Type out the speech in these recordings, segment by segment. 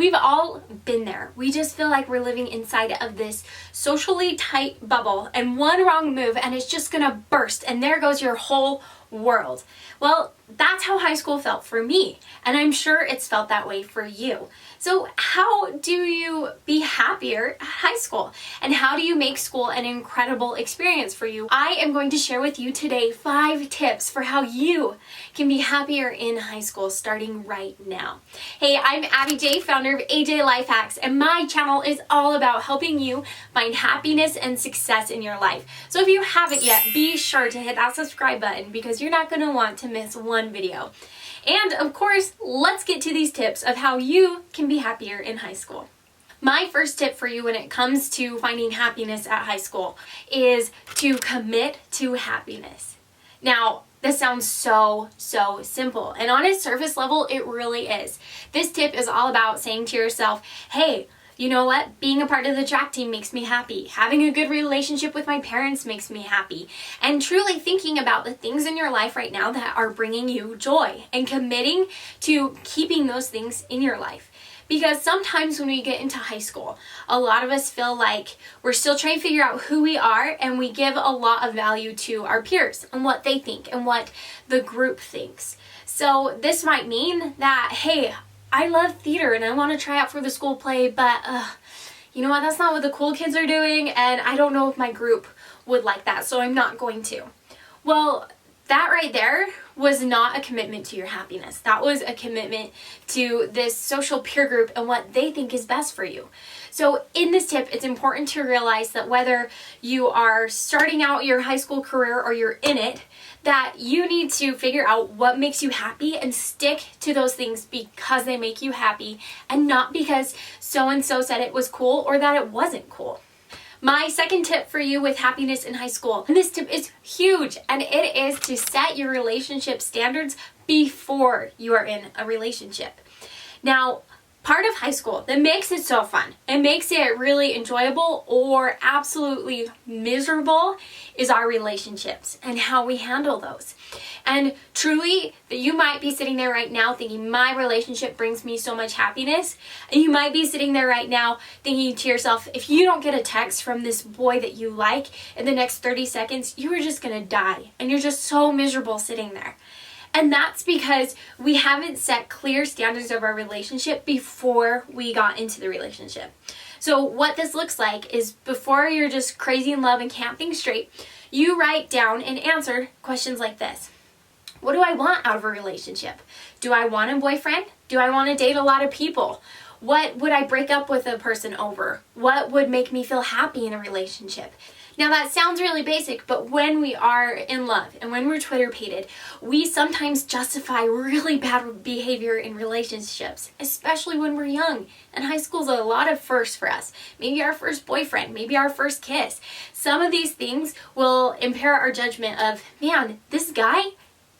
We've all been there. We just feel like we're living inside of this socially tight bubble, and one wrong move and it's just gonna burst, and there goes your whole world. Well, that's how high school felt for me, and I'm sure it's felt that way for you. So how do you be happier at high school? And how do you make school an incredible experience for you? I am going to share with you today 5 tips for how you can be happier in high school starting right now. Hey, I'm Abbi J, founder of AJ Life Hacks, and my channel is all about helping you find happiness and success in your life. So if you haven't yet, be sure to hit that subscribe button because you're not going to want to miss one video. And of course, let's get to these tips of how you can be happier in high school. My first tip for you when it comes to finding happiness at high school is to commit to happiness. Now, this sounds so simple, and on a surface level, it really is. This tip is all about saying to yourself, hey, you know what? Being a part of the track team makes me happy. Having a good relationship with my parents makes me happy. And truly thinking about the things in your life right now that are bringing you joy and committing to keeping those things in your life. Because sometimes when we get into high school, a lot of us feel like we're still trying to figure out who we are, and we give a lot of value to our peers and what they think and what the group thinks. So this might mean that, hey, I love theater and I want to try out for the school play, but you know what, that's not what the cool kids are doing, and I don't know if my group would like that, so I'm not going to. Well, that right there was not a commitment to your happiness. That was a commitment to this social peer group and what they think is best for you. So in this tip, it's important to realize that whether you are starting out your high school career or you're in it, that you need to figure out what makes you happy and stick to those things because they make you happy and not because so-and-so said it was cool or that it wasn't cool. My second tip for you with happiness in high school, and this tip is huge, and it is to set your relationship standards before you are in a relationship. Now, part of high school that makes it so fun and makes it really enjoyable or absolutely miserable is our relationships and how we handle those. And truly, that you might be sitting there right now thinking, my relationship brings me so much happiness. And you might be sitting there right now thinking to yourself, if you don't get a text from this boy that you like in the next 30 seconds, you are just gonna die. And you're just so miserable sitting there. And that's because we haven't set clear standards of our relationship before we got into the relationship. So what this looks like is before you're just crazy in love and can't think straight, you write down and answer questions like this. What do I want out of a relationship? Do I want a boyfriend? Do I want to date a lot of people? What would I break up with a person over? What would make me feel happy in a relationship? Now that sounds really basic, but when we are in love and when we're Twitter-pated, we sometimes justify really bad behavior in relationships, especially when we're young. And high school's a lot of firsts for us. Maybe our first boyfriend, maybe our first kiss. Some of these things will impair our judgment of, man, this guy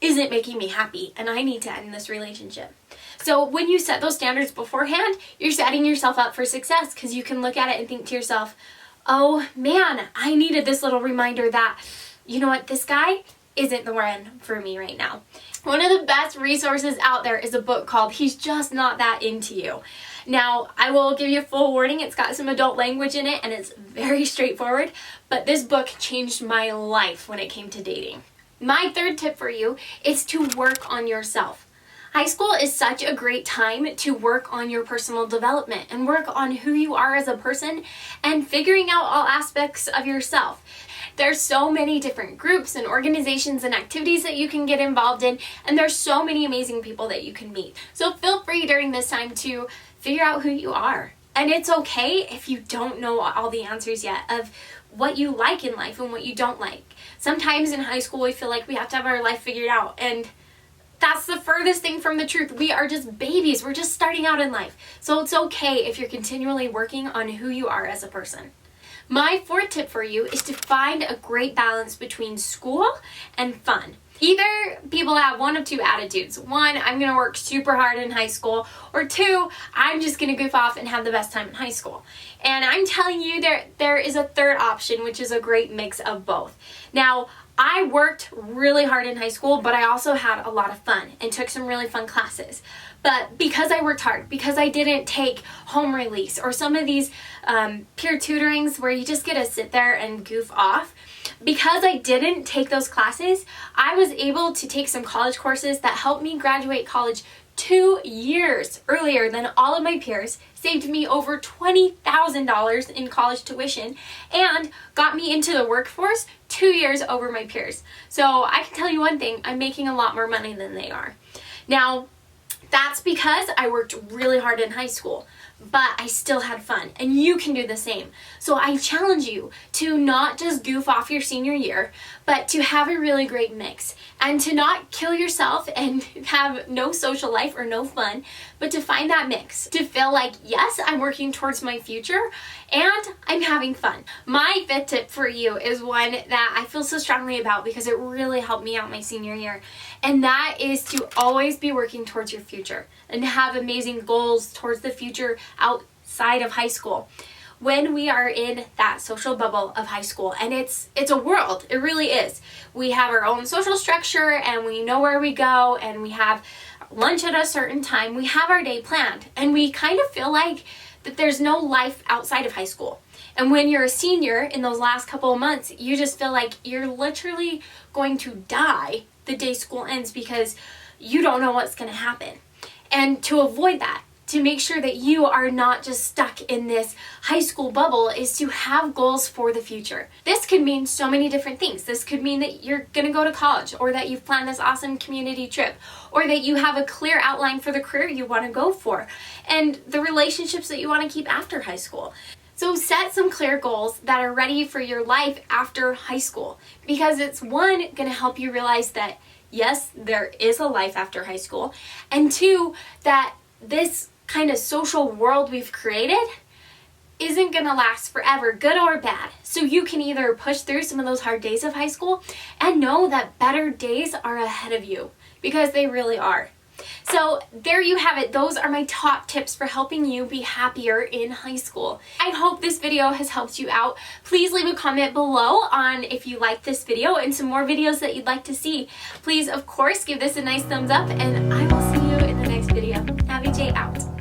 isn't making me happy and I need to end this relationship. So when you set those standards beforehand, you're setting yourself up for success because you can look at it and think to yourself, oh man, I needed this little reminder that, you know what, this guy isn't the one for me right now. One of the best resources out there is a book called He's Just Not That Into You. Now, I will give you a full warning, it's got some adult language in it and it's very straightforward, but this book changed my life when it came to dating. My third tip for you is to work on yourself. High school is such a great time to work on your personal development and work on who you are as a person and figuring out all aspects of yourself. There's so many different groups and organizations and activities that you can get involved in, and there's so many amazing people that you can meet. So feel free during this time to figure out who you are. And it's okay if you don't know all the answers yet of what you like in life and what you don't like. Sometimes in high school we feel like we have to have our life figured out, and that's the furthest thing from the truth. We are just babies. We're just starting out in life. So it's okay if you're continually working on who you are as a person. My fourth tip for you is to find a great balance between school and fun. Either people have one of two attitudes. One, I'm going to work super hard in high school, or two, I'm just going to goof off and have the best time in high school. And I'm telling you, there is a third option, which is a great mix of both. Now, I worked really hard in high school, but I also had a lot of fun and took some really fun classes. But because I worked hard, because I didn't take home release or some of these peer tutorings where you just get to sit there and goof off, because I didn't take those classes, I was able to take some college courses that helped me graduate college 2 years earlier than all of my peers, saved me over $20,000 in college tuition, and got me into the workforce 2 years over my peers. So I can tell you one thing, I'm making a lot more money than they are. Now, that's because I worked really hard in high school, but I still had fun, and you can do the same. So I challenge you to not just goof off your senior year, but to have a really great mix, and to not kill yourself and have no social life or no fun, but to find that mix, to feel like, yes, I'm working towards my future and I'm having fun. My 5th tip for you is one that I feel so strongly about because it really helped me out my senior year, and that is to always be working towards your future and to have amazing goals towards the future outside of high school. When we are in that social bubble of high school, and it's a world, it really is. We have our own social structure, and we know where we go, and we have lunch at a certain time. We have our day planned, and we kind of feel like that there's no life outside of high school. And when you're a senior in those last couple of months, you just feel like you're literally going to die the day school ends because you don't know what's going to happen. And to avoid that, to make sure that you are not just stuck in this high school bubble, is to have goals for the future. This could mean so many different things. This could mean that you're going to go to college, or that you've planned this awesome community trip, or that you have a clear outline for the career you want to go for, and the relationships that you want to keep after high school. So set some clear goals that are ready for your life after high school, because it's one, going to help you realize that yes, there is a life after high school, and two, that this kind of social world we've created isn't going to last forever, good or bad. So you can either push through some of those hard days of high school and know that better days are ahead of you, because they really are. So there you have it. Those are my top tips for helping you be happier in high school. I hope this video has helped you out. Please leave a comment below on if you liked this video and some more videos that you'd like to see. Please, of course, give this a nice thumbs up, and I will see you in the next video. Abbi J out.